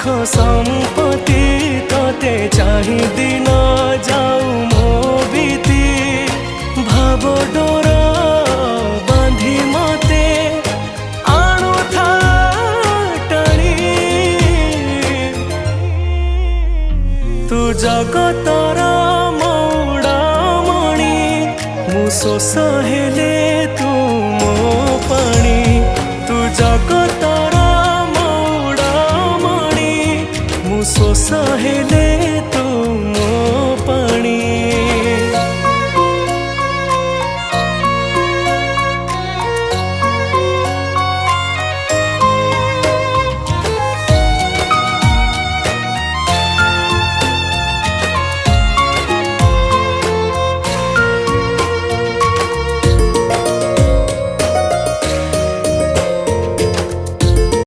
संपत्ति तोते चाही दिन जाऊ मो बीती भाव डोर बांधी मते आणु था टाणी तू जगतर मौड़ामणि मु शोष हेले तू मो पाणी तू जगत